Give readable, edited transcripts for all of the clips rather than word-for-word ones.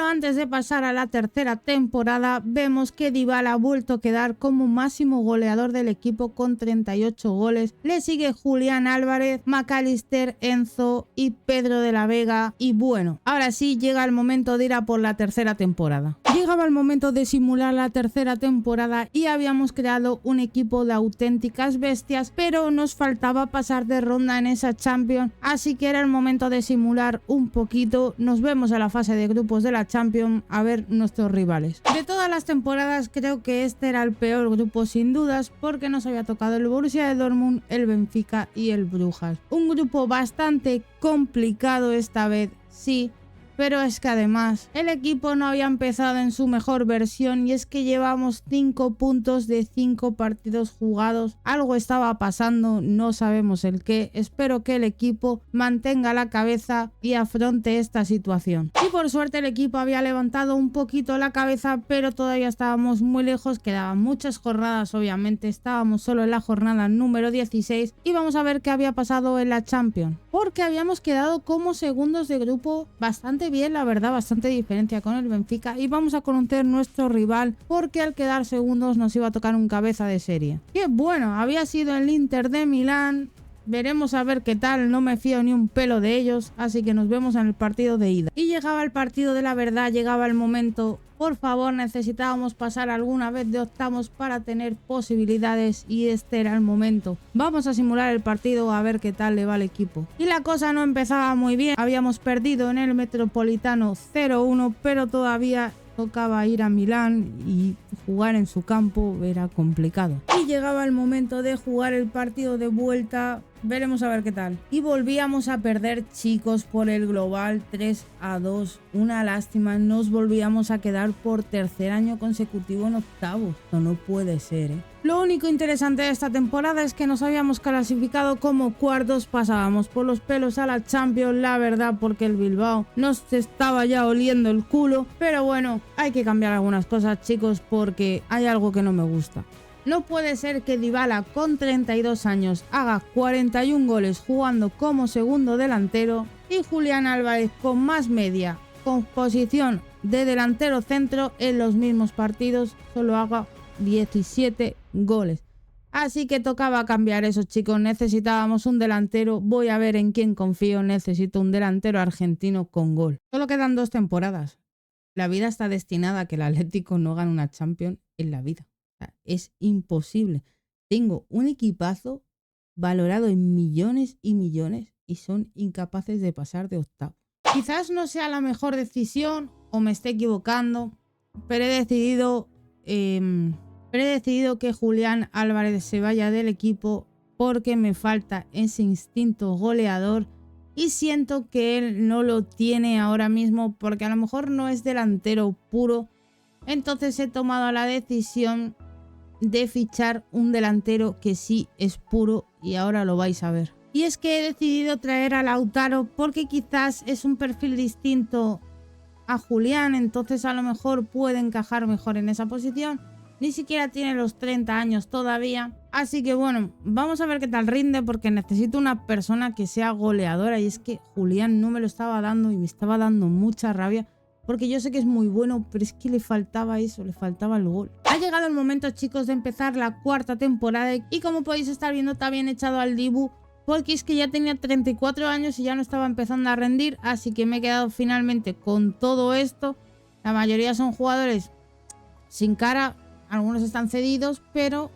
antes de pasar a la tercera temporada, vemos que Dybala ha vuelto a quedar como máximo goleador del equipo con 38 goles. Le sigue Julián Álvarez, McAllister, Enzo y Pedro de la Vega. Y bueno, ahora sí llega el momento de ir a por la tercera temporada. Llegaba el momento de simular la tercera temporada y habíamos creado un equipo de auténticas bestias, pero nos faltaba pasar de ronda en esa Champions, así que era el momento de simular un poquito. Nos vemos a la fase de grupos de la Champions a ver nuestros rivales. De todas las temporadas creo que este era el peor grupo sin dudas, porque nos había tocado el Borussia de Dortmund, el Benfica y el Brujas. Un grupo bastante complicado esta vez, sí, pero es que además el equipo no había empezado en su mejor versión y es que llevamos 5 puntos de 5 partidos jugados. Algo estaba pasando, no sabemos el qué. Espero que el equipo mantenga la cabeza y afronte esta situación. Y por suerte el equipo había levantado un poquito la cabeza, pero todavía estábamos muy lejos. Quedaban muchas jornadas, obviamente. Estábamos solo en la jornada número 16 y vamos a ver qué había pasado en la Champions. Porque habíamos quedado como segundos de grupo bastante bien, la verdad, bastante diferencia con el Benfica, y vamos a conocer nuestro rival porque al quedar segundos nos iba a tocar un cabeza de serie. Que bueno, había sido el Inter de Milán. Veremos a ver qué tal, no me fío ni un pelo de ellos, así que nos vemos en el partido de ida. Y llegaba el partido de la verdad, llegaba el momento. Por favor, necesitábamos pasar alguna vez de octavos para tener posibilidades y este era el momento. Vamos a simular el partido a ver qué tal le va al equipo. Y la cosa no empezaba muy bien, habíamos perdido en el Metropolitano 0-1, pero todavía tocaba ir a Milán y jugar en su campo era complicado. Y llegaba el momento de jugar el partido de vuelta. Veremos a ver qué tal. Y volvíamos a perder, chicos, por el global 3-2. Una lástima, nos volvíamos a quedar por tercer año consecutivo en octavos. Esto no puede ser, ¿eh? Lo único interesante de esta temporada es que nos habíamos clasificado como cuartos, pasábamos por los pelos a la Champions, la verdad, porque el Bilbao nos estaba ya oliendo el culo. Pero bueno, hay que cambiar algunas cosas, chicos, porque hay algo que no me gusta. No puede ser que Dybala con 32 años haga 41 goles jugando como segundo delantero y Julián Álvarez con más media con posición de delantero centro en los mismos partidos solo haga 17 goles. Así que tocaba cambiar eso, chicos. Necesitábamos un delantero. Voy a ver en quién confío. Necesito un delantero argentino con gol. Solo quedan 2 temporadas. La vida está destinada a que el Atlético no gane una Champions en la vida. Es imposible. Tengo un equipazo valorado en millones y millones y son incapaces de pasar de octavo. Quizás no sea la mejor decisión o me esté equivocando, pero he decidido que Julián Álvarez se vaya del equipo porque me falta ese instinto goleador y siento que él no lo tiene ahora mismo porque a lo mejor no es delantero puro. Entonces he tomado la decisión de fichar un delantero que sí es puro y ahora lo vais a ver. Y es que he decidido traer a Lautaro porque quizás es un perfil distinto a Julián, entonces a lo mejor puede encajar mejor en esa posición. Ni siquiera tiene los 30 años todavía. Así que bueno, vamos a ver qué tal rinde porque necesito una persona que sea goleadora y es que Julián no me lo estaba dando y me estaba dando mucha rabia. Porque yo sé que es muy bueno, pero es que le faltaba eso, le faltaba el gol. Ha llegado el momento, chicos, de empezar la cuarta temporada. Y como podéis estar viendo, también he echado al Dibu. Porque es que ya tenía 34 años y ya no estaba empezando a rendir. Así que me he quedado finalmente con todo esto. La mayoría son jugadores sin cara. Algunos están cedidos, pero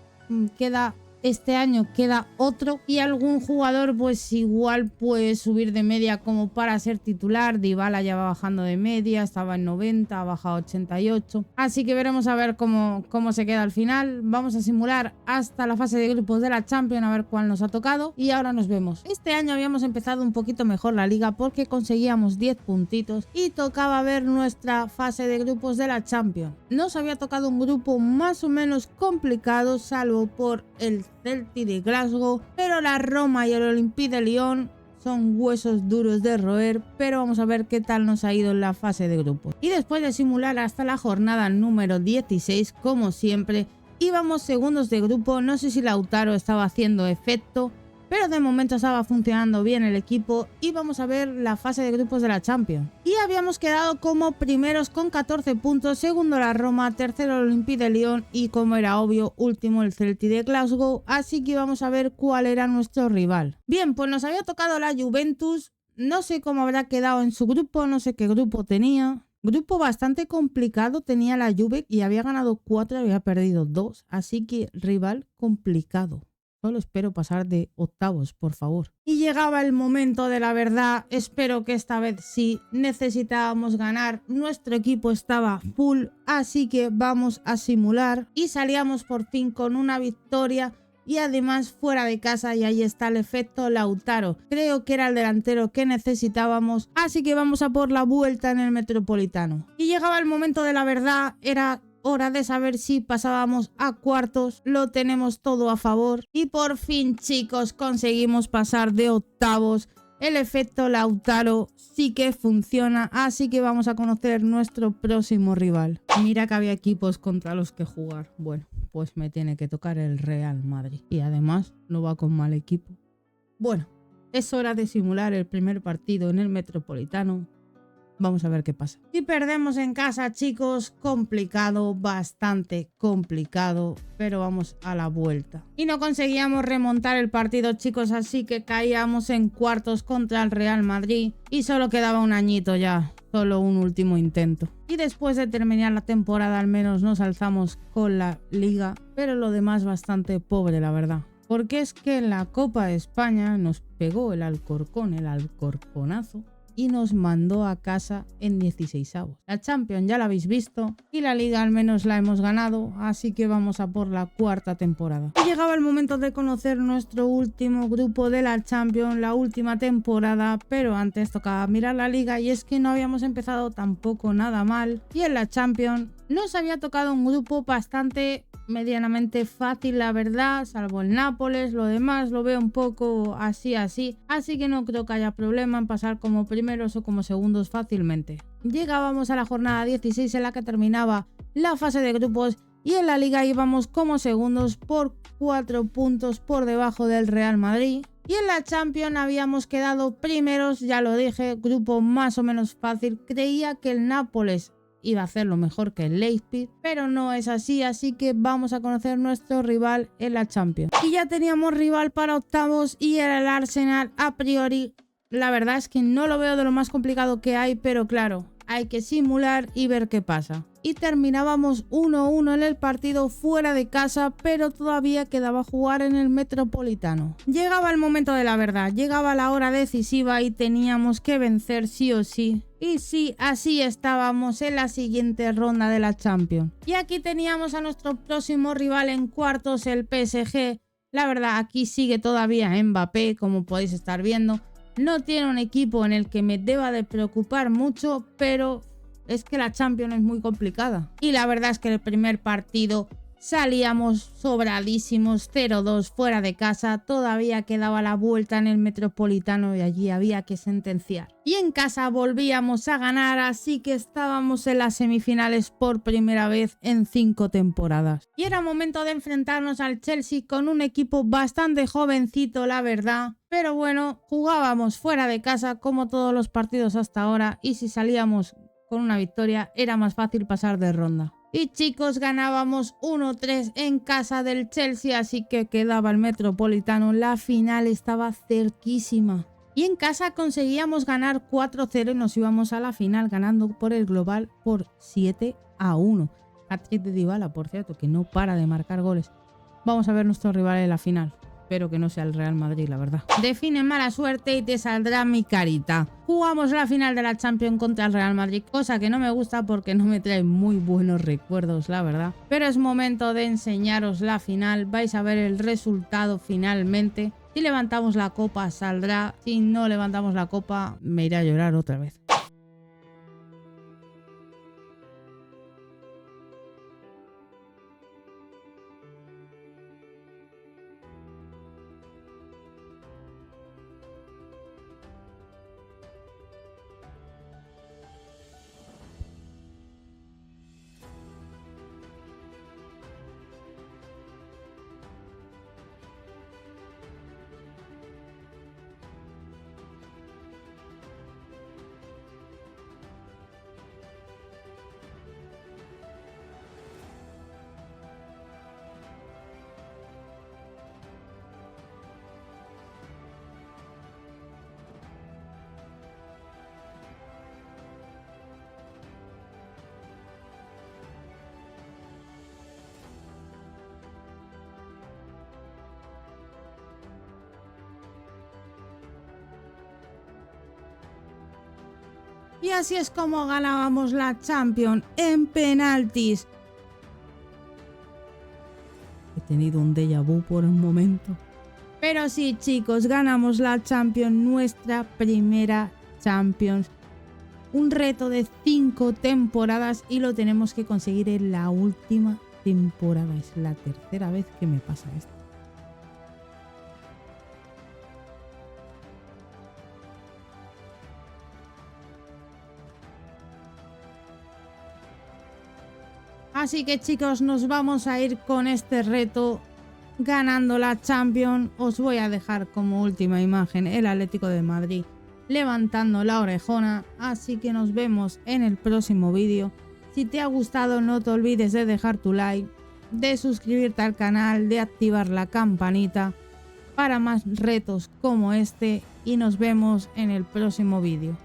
este año queda otro y algún jugador pues igual puede subir de media como para ser titular. Dybala ya va bajando de media, estaba en 90, ha bajado a 88. Así que veremos a ver cómo se queda al final. Vamos a simular hasta la fase de grupos de la Champions a ver cuál nos ha tocado y ahora nos vemos. Este año habíamos empezado un poquito mejor la liga porque conseguíamos 10 puntitos y tocaba ver nuestra fase de grupos de la Champions. Nos había tocado un grupo más o menos complicado salvo por el Celtic de Glasgow, pero la Roma y el Olympique de Lyon son huesos duros de roer, pero vamos a ver qué tal nos ha ido en la fase de grupos. Y después de simular hasta la jornada número 16, como siempre, íbamos segundos de grupo. No sé si Lautaro estaba haciendo efecto, pero de momento estaba funcionando bien el equipo y vamos a ver la fase de grupos de la Champions. Y habíamos quedado como primeros con 14 puntos, segundo la Roma, tercero el Olympique de Lyon y, como era obvio, último el Celtic de Glasgow, así que vamos a ver cuál era nuestro rival. Bien, pues nos había tocado la Juventus, no sé cómo habrá quedado en su grupo, no sé qué grupo tenía. Grupo bastante complicado tenía la Juve y había ganado 4 y había perdido 2, así que rival complicado. Solo espero pasar de octavos, por favor. Y llegaba el momento de la verdad. Espero que esta vez sí. Necesitábamos ganar. Nuestro equipo estaba full, así que vamos a simular. Y salíamos por fin con una victoria. Y además fuera de casa, y ahí está el efecto Lautaro. Creo que era el delantero que necesitábamos, así que vamos a por la vuelta en el Metropolitano. Y llegaba el momento de la verdad. Era hora de saber si pasábamos a cuartos. Lo tenemos todo a favor y por fin, chicos, conseguimos pasar de octavos. El efecto Lautaro sí que funciona, así que vamos a conocer nuestro próximo rival. Mira que había equipos contra los que jugar. Bueno, pues me tiene que tocar el Real Madrid y además no va con mal equipo. Bueno, es hora de simular el primer partido en el Metropolitano. Vamos a ver qué pasa. Y perdemos en casa, chicos. Complicado, bastante complicado. Pero vamos a la vuelta. Y no conseguíamos remontar el partido, chicos. Así que caíamos en cuartos contra el Real Madrid. Y solo quedaba un añito ya. Solo un último intento. Y después de terminar la temporada al menos nos alzamos con la Liga. Pero lo demás bastante pobre, la verdad. Porque es que en la Copa de España nos pegó el Alcorcón, el Alcorconazo. Y nos mandó a casa en 16avos. La Champions ya la habéis visto y la Liga al menos la hemos ganado, así que vamos a por la cuarta temporada. Y llegaba el momento de conocer nuestro último grupo de la Champions, la última temporada, pero antes tocaba mirar la Liga y es que no habíamos empezado tampoco nada mal. Y en la Champions nos había tocado un grupo bastante medianamente fácil, la verdad, salvo el Nápoles. Lo demás lo veo un poco así, así que no creo que haya problema en pasar como primeros o como segundos fácilmente. Llegábamos a la jornada 16 en la que terminaba la fase de grupos y en la Liga íbamos como segundos por 4 puntos por debajo del Real Madrid. Y en la Champions habíamos quedado primeros, ya lo dije, grupo más o menos fácil. Creía que el Nápoles iba a hacerlo mejor que el Leipzig, pero no es así, así que vamos a conocer nuestro rival en la Champions. Y ya teníamos rival para octavos y era el Arsenal. A priori, la verdad es que no lo veo de lo más complicado que hay, pero claro, hay que simular y ver qué pasa. Y terminábamos 1-1 en el partido fuera de casa, pero todavía quedaba jugar en el Metropolitano. Llegaba el momento de la verdad, llegaba la hora decisiva y teníamos que vencer sí o sí. Y sí, así estábamos en la siguiente ronda de la Champions. Y aquí teníamos a nuestro próximo rival en cuartos, el PSG. La verdad, aquí sigue todavía Mbappé, como podéis estar viendo. No tiene un equipo en el que me deba de preocupar mucho, pero es que la Champions es muy complicada. Y la verdad es que el primer partido salíamos sobradísimos, 0-2 fuera de casa. Todavía quedaba la vuelta en el Metropolitano y allí había que sentenciar. Y en casa volvíamos a ganar, así que estábamos en las semifinales por primera vez en 5 temporadas. Y era momento de enfrentarnos al Chelsea con un equipo bastante jovencito, la verdad. Pero bueno, jugábamos fuera de casa como todos los partidos hasta ahora y si salíamos con una victoria era más fácil pasar de ronda. Y chicos, ganábamos 1-3 en casa del Chelsea, así que quedaba el Metropolitano. La final estaba cerquísima. Y en casa conseguíamos ganar 4-0 y nos íbamos a la final ganando por el global por 7-1. Hat-trick de Dybala, por cierto, que no para de marcar goles. Vamos a ver nuestro rival en la final. Espero que no sea el Real Madrid, la verdad. Define mala suerte y te saldrá mi carita. Jugamos la final de la Champions contra el Real Madrid, cosa que no me gusta porque no me trae muy buenos recuerdos, la verdad. Pero es momento de enseñaros la final. Vais a ver el resultado finalmente. Si levantamos la copa saldrá. Si no levantamos la copa me iré a llorar otra vez. Y así es como ganábamos la Champions, en penaltis. He tenido un déjà vu por un momento. Pero sí, chicos, ganamos la Champions, nuestra primera Champions. Un reto de 5 temporadas y lo tenemos que conseguir en la última temporada. Es la tercera vez que me pasa esto. Así que chicos, nos vamos a ir con este reto ganando la Champions. Os voy a dejar como última imagen el Atlético de Madrid levantando la orejona. Así que nos vemos en el próximo vídeo. Si te ha gustado, no te olvides de dejar tu like, de suscribirte al canal, de activar la campanita para más retos como este y nos vemos en el próximo vídeo.